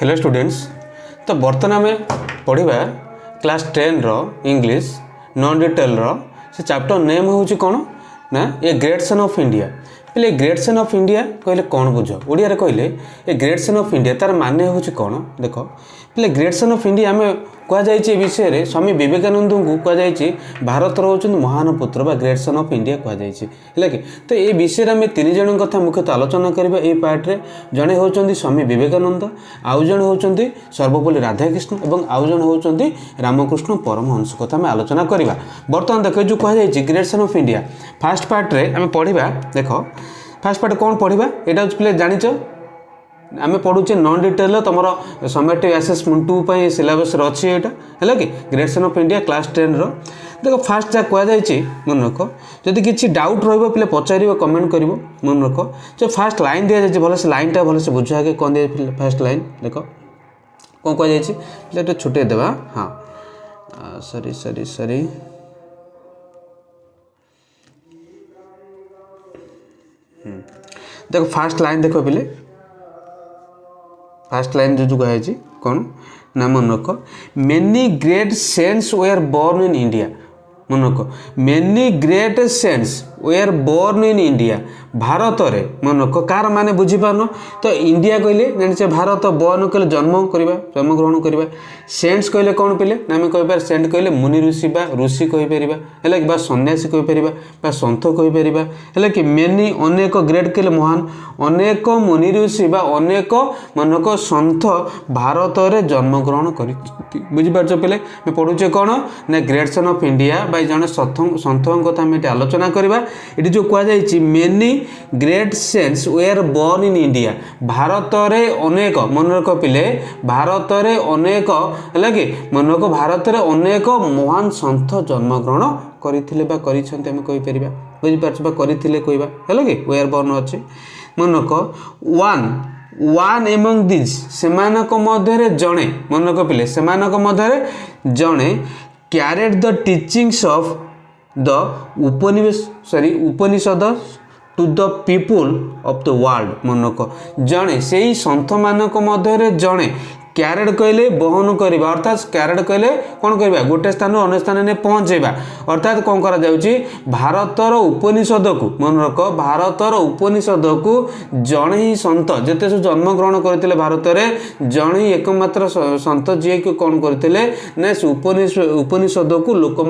Hello students. तो बर्तमान आम पढ़ा क्लास 10 रो इंग्लिश नॉन डिटेल रो से चैप्टर नेम हूँ कौन ना a great son of India. पहले ग्रेट सन ऑफ इंडिया कहले कौन बुझ ओडिया कहले a great son of India तार माने हूँ कौन देख। पहले ग्रेट सन ऑफ इंडिया आम कहुई विषय में स्वामी विवेकानंद को कहुई भारत होती महान पुत्र बा ग्रेट सन ऑफ इंडिया कहुई है कि। तो ये विषय में आम तीन जन कथा मुख्यतः आलोचना करवा ये पार्ट्रे। जड़े होती स्वामी विवेकानंद, आउ जड़े होती सर्वपल्ली राधाकृष्ण और आउ जड़े होती रामकृष्ण परमहंस कथा आम आलोचना करवा। बर्तमान देख जो कहुई great son of India first पार्ट्रे आम पढ़ा। देख फास्ट पार्ट कौन पढ़ा यहाँ पे जाच आम पढ़ुचे नॉन डिटेल तुम समेटिव असेसमेंट 2 सिलेबस अच्छी यहाँ है कि great son of India class 10 रो। देख फास्ट जहाँ कहुई मन रख जदि किसी डाउट रो पे पचार कमेंट कर मन रख जो फास्ट लाइन दि जाए भल से लाइन टा भल से बुझा के कौन दिया फास्ट लाइन देख कौन कहुई छुटे देवा। हाँ सरी सरी सरी देख फास्ट लाइन देख पे फास्ट लाइन जो कहुई कौन ना मन रख many great saints were born in India. मन रख many great saints were born in India Bharat रे मन रख कार माने बुझीपारन। तो इंडिया कहले जाने भारत बोर्न कहले जन्म करवा जन्म ग्रहण करवा। सेंट्स कहले कौन पे ना आम कहीपर सेंट कहले मुनि ऋषि बा ऋषि कहीपर है कि सन्यासी कहीपर सन्थ कहीपर है कि मेनी अनेक ग्रेट कहले महान अनेक मुनि ऋषि बा अनेक मन रख सन्थ भारत रे जन्म ग्रहण कर बुझीपार पे पढ़ुचे कौन ना ग्रेट सन ऑफ इंडिया बाई जड़े सन्थ कथा आम ये आलोचना करवा। ये जो कहुई many great saints were born in India Bharat रे अनेक मन रख पिले भारत रे अनेक है कि मन रख भारत रे अनेक महान सन्थ जन्मग्रहण करथिले बा करिसंते हम कहि परिबा बुझिपारछ बा करथिले कहबा है कि वेयर बोर्न अछि मन रख वन एमंग दिस सेमानक मध्यरे जणे मन रख पिले सेमानक मध्यरे जणे carried the teachings of the Upanishad to the people of the world. मन रख जड़े से ही सन्थ मानक मध्य जड़े कैरेड कहले बहन करवा अर्थात कैरेड कहले कौन करवा गोटे स्थान अन्य स्थान में पहुँचेगा अर्थात कौन करा जाउची भारतर उपनिषद को मन रख भारतर उपनिषद को जड़े ही सन्थ जिते सब जन्म ग्रहण करते भारत में जड़े ही एकमात्र सन्थ जी को कौन करते ना उपनिषद को लोक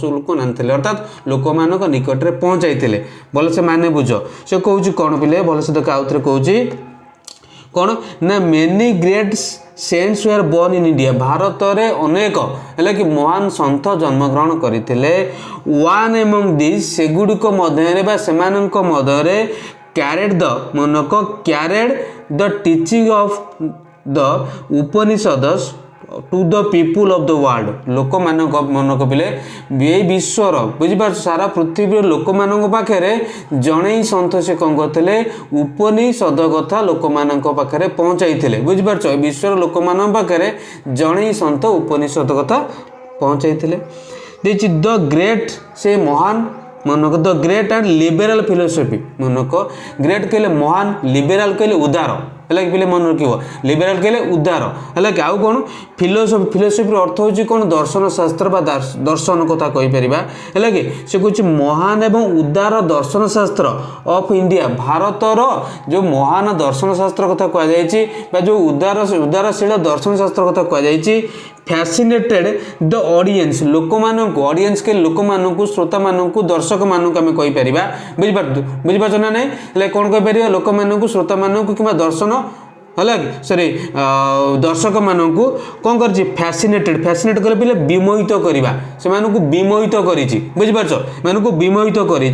लोक नानी अर्थात लोक निकट में पहुँचाई भल से माने बुझ से कौन कौन पिले भल से देख आउ थे कौन कौन ना many great saints were born in India Bharat रे अनेक है कि महान सन्थ जन्मग्रहण करते वन एमंग दिस सेगुड़िक मध्य सेमानक मध्य कैरेड द मनक carried the teaching of the Upanishad to the people of the world लोक मानक मनक पिले ये विश्वर बुझीपार सारा पृथ्वी लोक मानक पाखे जड़े ही सन्थ से कौन करते उपनिषद कथा लोक मानक पाखे पहुँचाई बुझीपार विश्वर लोक मान पाखे जड़े ही सन्थ उपनिषद कथा पहुँचाई द ग्रेट से महान मनक द ग्रेट एंड लिबेराल फिलोसफी मनक ग्रेट कहले महान लिबेराल कहले उदार है कि मन रख लिबेराल कहले उदार है कि आउ कौन फिलोसफी फिलोसफी अर्थ होची कौन दर्शन शास्त्र बा दर्शन कथा कहीपर है कि से कुछ महान एवं उदार दर्शन शास्त्र ऑफ इंडिया भारतर जो महान दर्शन शास्त्र कथा कहुई जो उदारशील दर्शन शास्त्र कथा कहुई फैसिनेटेड द ऑडियंस लोक मानक ऑडियंस के लोक मानक श्रोता मानक दर्शक मानक आम कहीपर बुझीपार ना नहीं कौन कहीपर लोक मानक श्रोता मानक कि दर्शन है सॉरी दर्शक मानक कौन कर फैसिनेटेड फैसिनेट कर पे विमोहित करवा से विमोहित कर बुझीपार विमोहित कर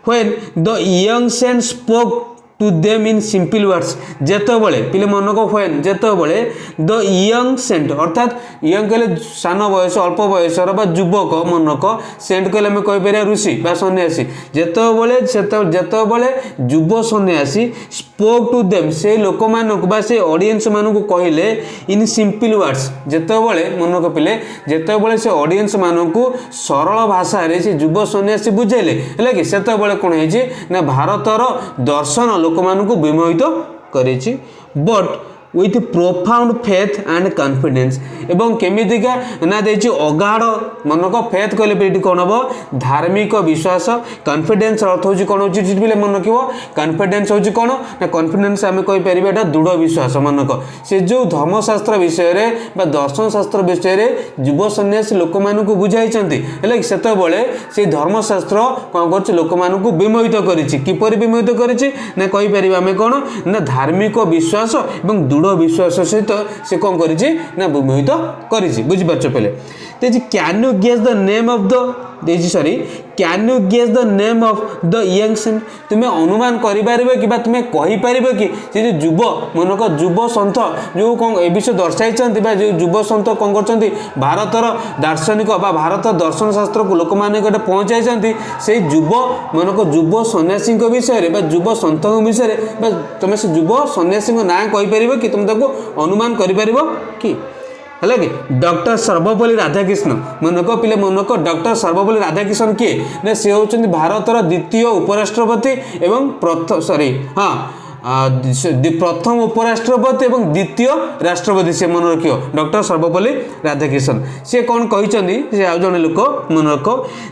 when the young saint spoke to them in simple words जेतबले पिले मनक व्हेन जेतबले द यंग सेंट अर्थात यंग कहले सान बयस अल्प बयसर बा युवक मन रख सेंट कहले आम कहीपर ऋषि बा सन्यासी जेतबले युव सन्यासी स्पोक टू देम से लोक मानक बा से ऑडियंस मानक कहले इन सिंपल वर्ड्स जेतबले मनक पिले जेतबले से ऑडियंस मानक सरल भाषा रे से युव सन्यासी बुझेले है कि सेतबले कौन है ना भारतर दर्शन लोक मानक विमोहित करिछि but with profound faith and confidence एवं केमितिका ना देछि अगाढ़ मनक फेथ कहले पे कोन हबो धार्मिक विश्वास कॉन्फिडेंस अर्थ होछि कोन होछि जिबिले मन रखिबो कॉन्फिडेंस होछि कोन ना कॉन्फिडेंस हमें कहि परिबा एटा दृढ़ विश्वास मनक से जो धर्मशास्त्र विषय रे बा दर्शन शास्त्र विषय रे युव सन्यासी लोक मानकु बुझाइ छथि हेले सेते बेले से धर्मशास्त्र कोन करछ लोक मानकु विमोहित करिछि किपरि विमोहित करिछि ना कहि परिबा हमें कोन ना धार्मिक विश्वास एवं दृढ़ विश्वास सहित से कोन करिछि ना विमोहित करिछि बुझि परछ पहले तेजी can you guess the name of the देजी sorry can you guess the name of the young saint तुम्हें अनुमान करि पारिबे कि बा तुम्हें कहि पारिबे कि जे युव मनक युव संत जो कोन ए विषय दर्शाइ छथि बा जो युव संत कोन करछथि भारतर दार्शनिक बा भारत दर्शन शास्त्र को लोक माने कटे पहुंचाइ छथि से युव मनक युव सन्यासी विषय रे बा युव संत विषय रे बा तुम से युव सन्यासी ना कहि पारिबे कि तुम ताको अनुमान करि पारिबो कि है कि डॉक्टर सर्वपल्ली राधाकृष्ण मनक पिले मनक डॉक्टर सर्वपल्ली राधाकृष्ण किए ना सी होचंदी भारतर द्वितीय उपराष्ट्रपति एवं प्रथम उपराष्ट्रपति एवं द्वितीय राष्ट्रपति से मन रखियो डॉक्टर सर्वपल्ली राधाकृष्ण से कौन कहते से आउ जड़े लोक मन रख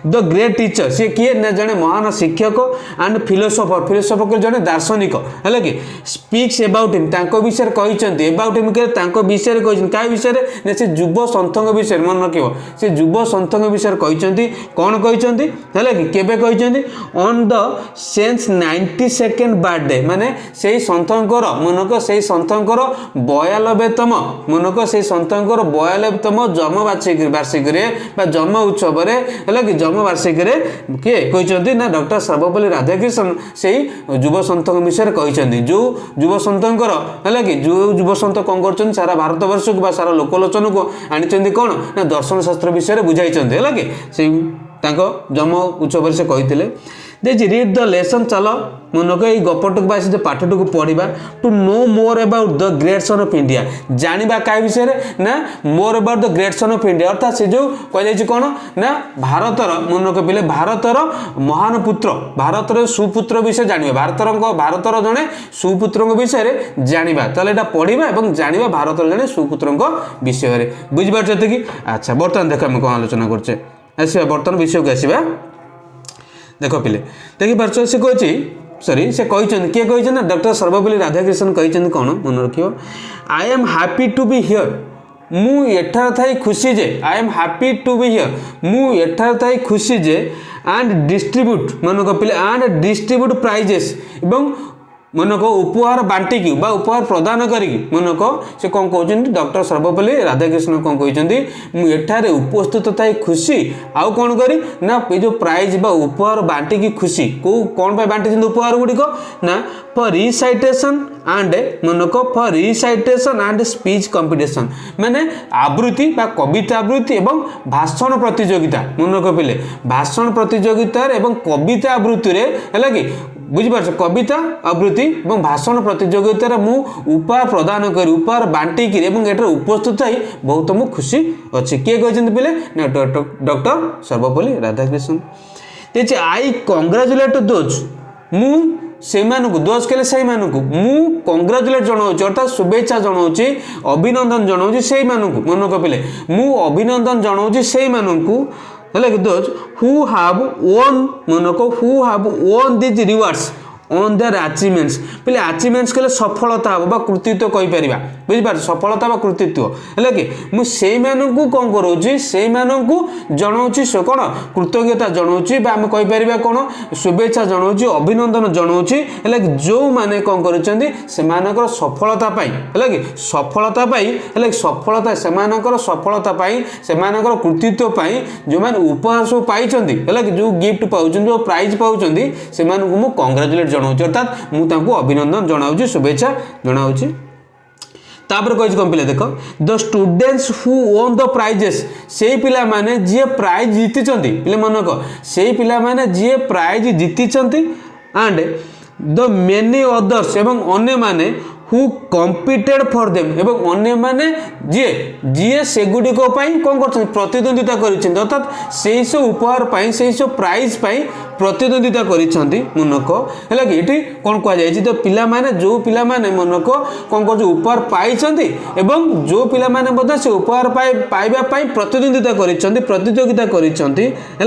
द ग्रेट टीचर सी किए ना जड़े महान शिक्षक एंड फिलोसोफर जड़े दार्शनिक है कि स्पीक्स अबाउट हिम विषय कहते अबाउट हिम के विषय क्या विषय में से युव संत विषय मन रख से युव संत विषय कहते कौन कहते है कि केबे कहते on the sense 92nd birthday माने से सन्तंकर मनक से सन्तंकर 92तम मनक से सन्तंकर 92तम जन्म वार्षिक रे बा जन्म उत्सव रे हला कि जन्म वार्षिक रे के कहचंती ना डॉक्टर सर्वपल्ली राधाकृष्ण से युव संत विषय कहचंती जो युव संतंकर हला कि जो युव संत कोन करचन सारा भारत वर्ष को बा सारा लोकलोचन को आनिचंती कोन ना दर्शन शास्त्र विषय रे बुझाइचंती हला कि से तांको जन्म उत्सव रे से कहिथिले देजी रीड द लेसन चलो मनक ये गपटक बासी जो पाठटक पढ़ा to know more about the great son of India जानिबा का विषय रे ना more about the great son of India अर्थात से जो कहले कौन ना भारतर मनक पिले भारतर महान पुत्र भारतर सुपुत्र विषय जानिबा भारतर जने सुपुत्र विषय रे जानिबा ताले एटा पढ़िबा एवं जानिबा भारतर जने सुपुत्र विषय रे बुझि पारछते कि अच्छा बर्तमान देख हम कोन आलोचना करछे आसीबा बर्तमान विषय को आसीबा देख पिले देखि पार्छ से कहछि सॉरी से कहछन के कहछन ना डॉक्टर सर्वपल्ली राधाकृष्ण कहछन कोन मन रखियो I am happy to be here मु एठार थाई खुशी जे I am happy to be here मु एठार थाई खुशी जे एंड डिस्ट्रीब्यूट मन को पिले एंड डिस्ट्रीब्यूट प्राइजेस एवं मनक उपहार बांटिकी बा उपहार प्रदान करिकी मनक से कौन कहते डॉक्टर सर्वपल्ली राधाकृष्ण कौन कहते मुझे उपस्थित थाई खुशी आउ कौन करी ना ये जो प्राइज बा उपहार बांटिकी खुशी को कौन पे बांटी उपहार गुड़िक ना फॉर रिसाइटेशन एंड मनक for recitation and speech competition माने आवृत्ति बा कविता आवृत्ति एवं भाषण प्रतियोगिता मनक पिले भाषण प्रतियोगिता एवं कविता आवृत्ति रे हैला कि बुझिपार कविता आवृत्ति एवं भाषण प्रतियोगितार मु उपहार प्रदान करी उपहार बांटिकी एवं एटर उपस्थित है बहुत मु खुशी अच्छे किए कहते पिले ना doctor Sarvepalli Radhakrishna Tej I कंग्राचुलेट those मु से दोष कले से मु कंग्राचुलेट जनाऊँ अर्थात शुभेच्छा जनाऊँ अभिनंदन जनाऊँ से मनक पिले मु अभिनंदन जनाऊँ से है कि दोज हु हाव ओन मनक who have won these rewards on their achievements पहले अचीवमेंट्स कहले सफलता बा कृतित्व कहि परिबा बुझि पार सफलता बा कृतित्व है कि मु सेई मानकु कोन करोची सेई मानकु जणाउची से कोन कृतज्ञता जणाउची बा हम कहि परिबा कोन शुभेच्छा जणाउची अभिनंदन जणाउची है कि जो माने कोन करचंदी से मानकर सफलता पाई है कि सफलता पाई है कि सफलता से मानकर सफलता पाई से मानकर कृतित्व पाई जो मान उपहार सब पाई छंदी है कि जो गिफ्ट पाउछन जो प्राइज पाउछंदी से मानकु मु कांग्रेचुलेट अर्थात मुझे अभिनंदन जनाऊँ शुभेच्छा जनाऊँ तापर कह कौन पिला देख the students who won the prizes से पिला माने जी प्राइज जीति पिले मनक से पिला माने जी प्राइज जीति एंड द मेनी अदर्स एवं अन्य माने हु कम्पिटेड फॉर देम एवं अन्य माने जी जी सेगुड़ी कौन कर प्रतिद्वंदिता कर अर्थात से सब उपहार पाई से सब प्राइज पाई प्रतिद्वंदिता कर मनक है कि ये कौन कहुई तो पिला माने जो पिला माने मनक कौन कर उपहार पाई एवं जो पिला माने से उपहार पाइबा प्रतिद्वंदिता कर प्रतियोगिता कर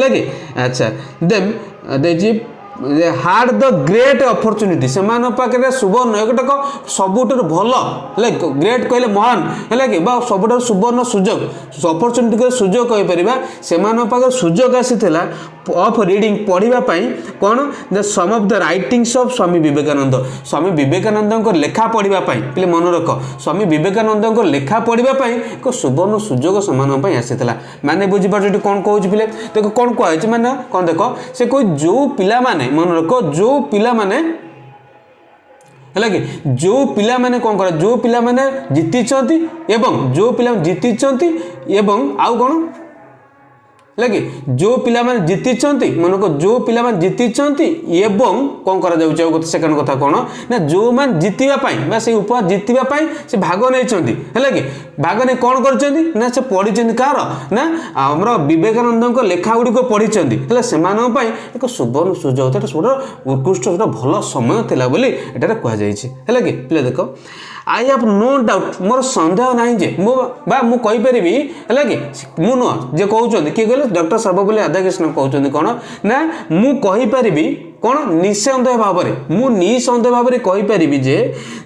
कि अच्छा then had the great opportunity से पाखे सुवर्ण एक सबुठ भल है ग्रेट कहले महान है कि सबुठ सुवर्ण सुजोग अपॉर्चुनिटी सुजोग कहीपर से पाखे सुजोग आसीला ऑफ रीडिंग पढ़ाई कौन the some of the writings of Swami Vivekananda लेखा पढ़ाई पे मन रख स्वामी विवेकानंद लेखा पढ़ाई एक सुवर्ण सुजोग से आसीला माने बुझीपार कौन कहूँ पिले देख कौन कहुई मैंने कौन देख से कोई जो पिला माने मन रख जो पिला माने है कि जो पिला माने कौन कर जो पिला माने जीति एवं जो पिला जीति एवं आउ कौन है कि जो पिला माने जीति मन को जो पिला माने जीति एवं कौन करा जाउछ सेकंड कथा कौन ना जो मान जीतिबा से उपहार जीतिबा से भाग नहीं है कि भाग नहीं कौन कर ना से पढ़ी कार ना आमर विवेकानंद लेखा गुड़िक पढ़ी से एक सुवर्ण सुजोग सब उत्कृष्ट भल समय थिला बोली एटारे कह जाइए है कि पिले देख आई हैव नो डाउट मोर सन्देह नहीं जे मु कहीपरि है कि मु नुह जे कहते किए कहले डॉक्टर सर्वपल्ली राधाकृष्ण कहते कौन ना मु कहीपरि कौन निसंदेह भाव मु निसंदेह भाव कहीपरि जे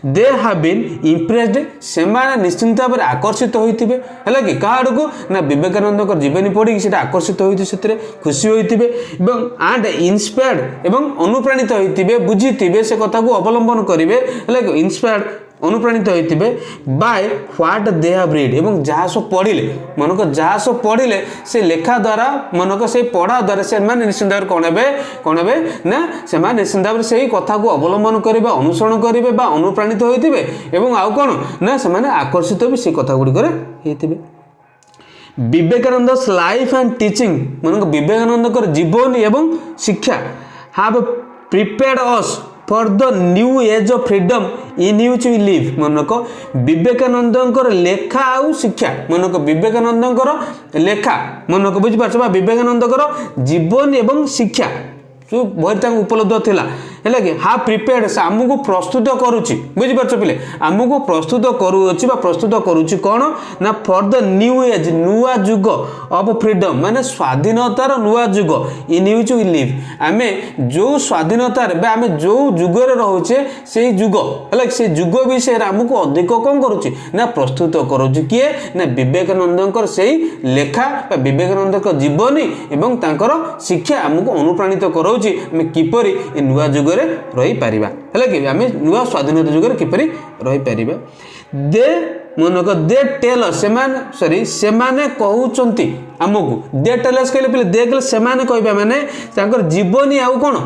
दे हैव बीन इम्प्रेस्ड से निश्चिंत भाव आकर्षित होते है कि क्या को ना विवेकानंद जीवनी पढ़ी से आकर्षित होती से खुशी होते एंड इन्स्पायर्ड एवं अनुप्राणित होते बुझी से कथा को अवलंबन करेंगे है कि इन्स्पायर्ड अनुप्राणित होते by what they have read एवं जहाँ सब पढ़िले मनक जहाँ सब पढ़िले से लेखा द्वारा मनक से पढ़ा द्वारा से निश्चिंत भाव कौन हे ना से निश्चिंत भाव से कथा को अवलंबन करेंगे अनुसरण करेंगे अनुप्राणित होते एवं आउ कौन ना से आकर्षित भी से कथा गुड़िक होते विवेकानंद लाइफ एंड टीचिंग मन विवेकानंद जीवन एवं शिक्षा have prepared us for the new age of freedom in which we live मनक विवेकानंद लेखा आउ शिक्षा मनक विवेकानंद लेखा मनक बुझीपार विवेकानंद जीवन एवं शिक्षा जो बही उपलब्ध थिला है कि हा प्रिपेयर्ड से आमको प्रस्तुत करुच्ची बुझीपार पिले आमको प्रस्तुत करुच्ची प्रस्तुत करुच्ची कौन ना फॉर द न्यू एज नुआ जुग ऑफ फ्रीडम माने स्वाधीनतार नुआ जुग इन व्हिच वी लिव आमे जो स्वाधीनतार आम जो जुगरे रोचे से जुग है से जुग विषय आमको अधिक कौन करुच्ची ना प्रस्तुत करुच्ची किए ना विवेकानंद से लेखा विवेकानंद जीवनी एवं तांकर शिक्षा आमको अनुप्राणित कराउची आम किपरि नुआ जुग रही पारिबा है कि आम नुआ स्वाधीनता जुगर किपरि रही पारिबा दे मनक दे टेल सॉरी से कहउचंती आमको दे टेलस कहले पहले दे कहले से कहबा माने तांकर जीवनी आउ कोन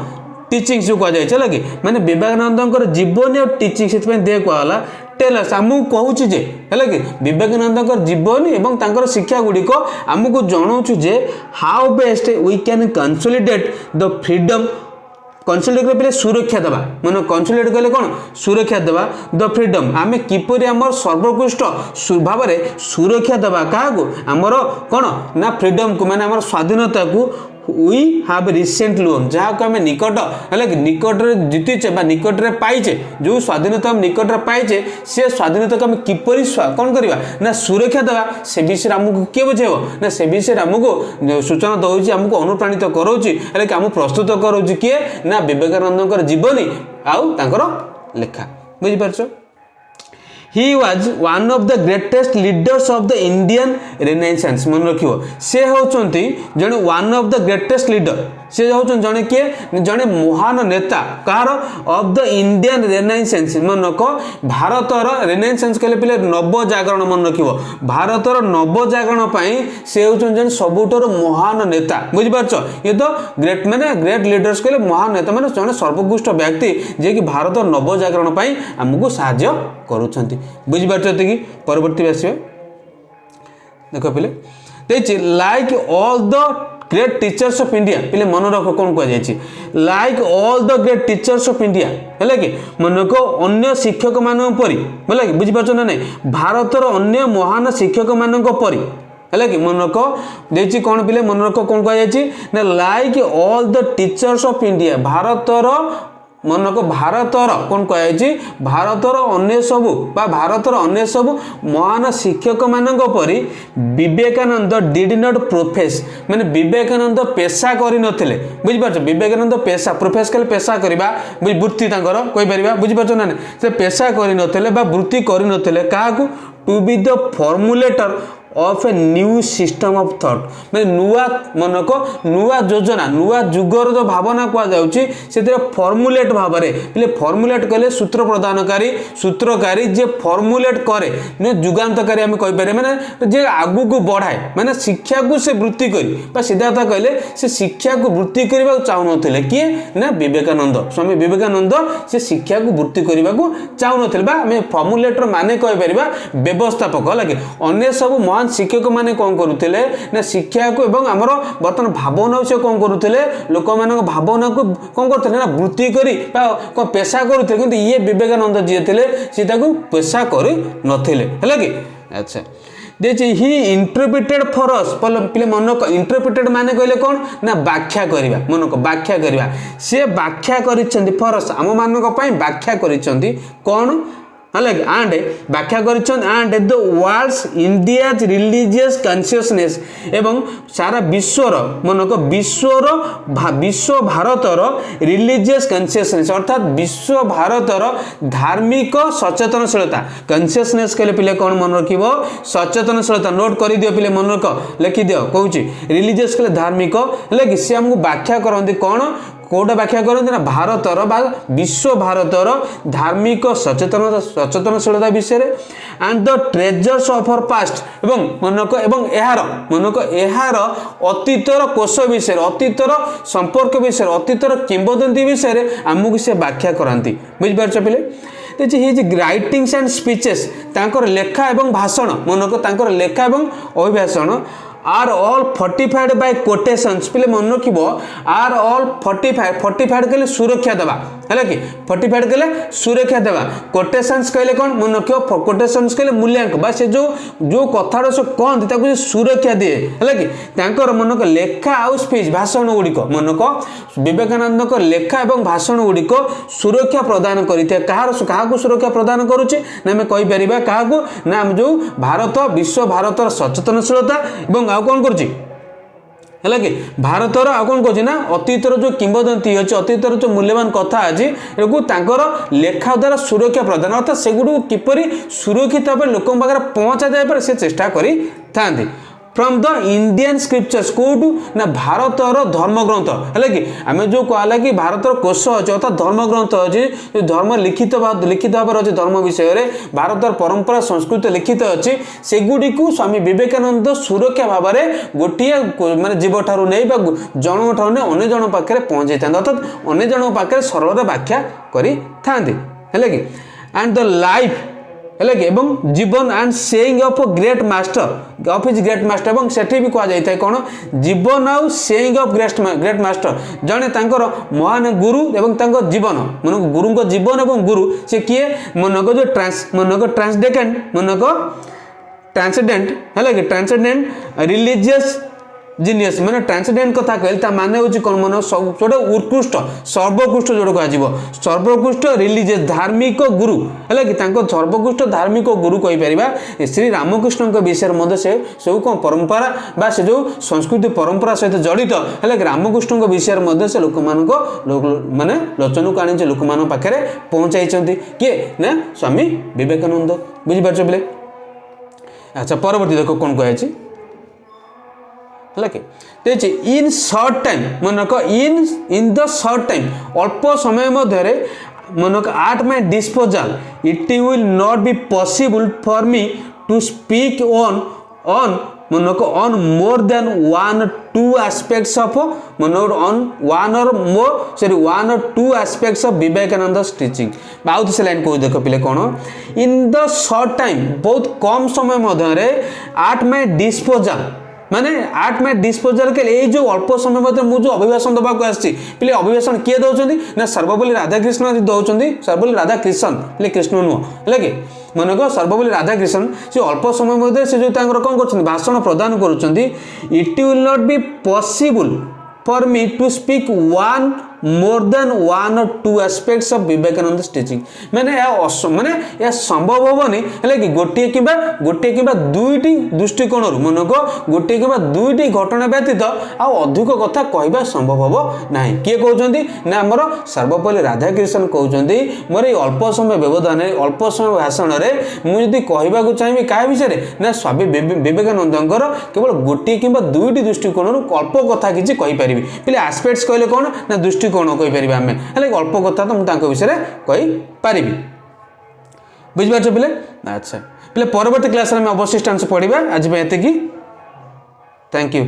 टीचिंग जो कह जाए कि माने विवेकानंद जीवनी और टीचिंग से दे कहला टेलस आमको कहूँ जे है कि विवेकानंद जीवनी एवं तांकर शिक्षा गुड़िक आमको जनाऊँ जे how best we can consolidate the freedom consolidate पे सुरक्षा देवा मन कंसोलिडेट कहले कौन सुरक्षा देवा द फ्रीडम आमे किपरि आमर सर्वोत्कृष्ट भाव में सुरक्षा देवा क्या आमर कौन ना फ्रीडम को माने आमर स्वाधीनता को वी हाव रिसेंट लोन जहाँ को आम निकट है कि निकटरे जीतीचे निकटरे पाइचे जो स्वाधीनता आम निकटरे पाइचे से स्वाधीनता को आम किपरि कौन करवा ना सुरक्षा देवा से विषय आमको किए बुझेब ना से विषय आमको सूचना दौर आमको अनुप्राणित कराऊँगी है कि आमको प्रस्तुत कराऊँगी किए ना विवेकानंद जीवनी आउ तांकर लेखा बुझीपार He was one of the greatest leaders of the Indian Renaissance मन रखियो से होचंती जने one of the greatest leader से होचन जने किए जने महान नेता car of the Indian Renaissance मन को भारतर Renaissance कहले पिले नव जागरण मन रखियो भारतर नव जागरण पई से होचन जने सबुटर महान नेता बुझि पारछ ये तो ग्रेट माने ग्रेट लीडर्स कहले महान नेता माने जने सर्वोत्कृष्ट व्यक्ति जे कि भारत नव जागरण पई हमकु सहाय्य करूछंती बुझी पार्टी कि परवर्ती आस देख पे like all the great teachers of India पे मन रख कौन कह like all the great teachers of India है कि मनक अन्य शिक्षक मान परी है कि बुझीपार ना नहीं भारतर अन्य महान शिक्षक मान परी है कि मनक देखिए कौन पिले मनक कौन कह like all the teachers of India भारतर मनक भारतर कौन कह भारतर अन्य सबू भारतर अन्य सबू महान शिक्षक मान परी विवेकानंद डिड नॉट प्रोफेस माने विवेकानंद पेशा कर नथिले बुझिपार विवेकानंद पेशा प्रोफेस कले पेशा करबा वृत्ति तांकर कहि परिबा बुझिपार ना से पेशा कर नथिले बा वृत्ति कर नथिले काहाकू to be the formulator of a new system of thought मैं नुआ मनक नुआ योजना नुआ जुगर जो भावना कह जाउची से फॉर्मुलेट भाव में फॉर्मुलेट कले सूत्र प्रदानकारी सूत्रकारी जे फॉर्मुलेट करे जुगान्तकारी आम कहीपर मैंने जे आगू को बढ़ाए मैंने शिक्षा को से वृत्ति करी सिद्धार्थ कहले से शिक्षा को वृत्ति करने चाहून किए ना विवेकानंद स्वामी विवेकानंद से शिक्षा को वृत्ति करने को चाहून आम फॉर्मुलेटर माने कहीपर व्यवस्थापक लगे अन्य सब महान शिक्षक माने कौन करुले ना शिक्षा को एवं आमर बर्तमान भावना से कौन करुले लोक मान भावना को कौन करते ना वृत्ति करी पेशा करुले कि ये विवेकानंद जी थे सी पेशा कर नथिले है कि अच्छा देखिए ही इंटरप्रिटेड फॉर अस पिले मन इंटरप्रिटेड माने कहले कौन ना व्याख्या करवा मन को व्याख्या करवा सी व्याख्या कर फॉर अस आम मान व्याख्या कर कौन एंड व्याख्या and the world's India's religious consciousness एवं सारा विश्वर मनक विश्व भारतर रिलीजियस कॉन्शियसनेस अर्थात विश्व भारतर धार्मिक सचेतनशीलता कॉन्शियसनेस कहले पिले कौन मन रखिबो सचेतनशीलता नोट कर दियो पिले मन रख लिखि दियो कहूँ रिलीजियस कहले धार्मिक है कि सी आमको व्याख्या करती कौन कौटा व्याख्या करते ना भारतर विश्व भारतर धार्मिक सचेतनशीलता विषय and the treasures of our past एवं मनक एवं एहार अतीतर कोश विषय अतीतर संपर्क विषय अतीतर किंवदंती विषय आमको से व्याख्या कराती बुझिपार पिले देखिए राइटिंग्स एंड स्पीचेस तांकर लेखा एवं भाषण मनक तांकर लेखा एवं अभिभाषण are all fortified by quotations पिले मन रखिब आर ऑल फोर्टिफाइड कहले सुरक्षा देवा है कि फोर्टिफाइड कहले सुरक्षा देवा कोटेशंस कहले कौन मन रख कोटेशंस कहले मूल्यांक बा से जो कथा से कहते सुरक्षा दिए है कि तांकर मनक लेखा आउ स्पीच भाषण गुड़िक मनक विवेकानंद लेखा एवं भाषण गुड़िक सुरक्षा प्रदान करते क्या सुरक्षा प्रदान करुचे ना आम कहीपर क्या ना जो भारत विश्व भारतर सचेतनशीलता एवं आउ कौन कर कि भारतर आउ कौन कर अतीतर जो किंवदंती अच्छे अतीतर जो मूल्यवान कथा अच्छी लेखा द्वारा सुरक्षा प्रदान अर्थात सेगुड़ किपरि सुरक्षित भाव लोक पाखे पहुँचा जाए से चेष्टा करी था फ्रॉम द इंडियन स्क्रिप्चर्स कौटू ना भारतर धर्मग्रंथ है कि आम जो कहला कि भारतर कोश अच्छे अर्थात धर्मग्रंथ अच्छी धर्म लिखित भाव अच्छे धर्म विषय भारतर परंपरा संस्कृति लिखित अच्छी सेगुड़ी स्वामी विवेकानंद सुरक्षा भाव में गोटे माने जीव ठारू नहीं जन ठारू नहीं अन्य जन पाखे पहुँचाई था अर्थात अन्य जन पाखे सरल व्याख्या करी थांती है कि एंड द लाइफ है कि एवं जीवन and saying of great master of his great master एवं सेठी भी कह जाए कौन जीवन आउ सेइंग ऑफ ग्रेट मास्टर जड़े तांकर महान गुरु एवं तांकर जीवन मन गुरु जीवन एवं गुरु से किए मनक जो मनक ट्रांसडेंडेंट मनक ट्रांसडेंट है कि ट्रांसडेंट रिलीजियस जीनियस मैंने ट्रांसडेंट कथा कहले माने होची कौन मन सब जोटा उत्कृष्ट सर्वोत्कृष्ट जोड़ कह सर्वोत्कृष्ट रिलीजियस धार्मिक गुरु है कि सर्वोत्कृष्ट धार्मिक गुरु कहीपर श्री रामकृष्ण विषय से सब कौन परंपरा बा से जो संस्कृति परंपरा सहित जड़ित है कि रामकृष्ण विषय से लोक माने लोचन को आनी लोक मान पाखे पहुँचाई किए ना स्वामी विवेकानंद बुझीपार बोले अच्छा परवर्ती देख कौन कहे है कि इन शॉर्ट टाइम मनक इन द शॉर्ट टाइम अल्प समय मध्य मनक at my disposal it will not be possible for me to speak on मनक on more than 1 or 2 aspects of मनक on 1 or more sorry 1 or 2 aspects of Vivekananda teaching बहुत से line को देख पिले कौन इन द शॉर्ट टाइम बहुत कम समय मध्य आट माय डिस्पोजल माने आट माय डिस्पोजल के ये जो अल्प समय मध्य मुझे अभिभाषण दबाक आसी पे अभिभाषण किए दौरान ना सर्वपल्ली राधाकृष्ण दौरान सर्वपल्ली राधाकृष्ण पे कृष्ण नुह है कि मनक सर्वपल्ली राधाकृष्ण से अल्प समय मध्य से जो कौन कर भाषण प्रदान करुँच it will not be possible for me to speak one more than one or two aspects of Vivekananda teaching माने या संभव हेनी है कि गोटे कि दुईटी दृष्टिकोण मनक गोटे कि दुईटी घटना व्यतीत अधिक कथा कहवा संभव हम ना किए कहते ना आमर सर्वपल्ली राधाकृष्ण कहते मोर ये अल्प समय व्यवधान अल्प समय भाषण में मुझे कहवाक चाहिए क्या विषय ना स्वामी विवेकानंद केवल गोटे कि दुईटी दृष्टिकोण अल्प कथा किसी कहीपरि पे आस्पेक्ट्स कहले कौन ना दृष्टिकोण कहीपर आम है अल्प कथा तो मुझे विषय कहीपरि बुझिपार पे अच्छा पे परवर्ती क्लास में अवशिष्टांश पढ़ा आज ये थैंक यू।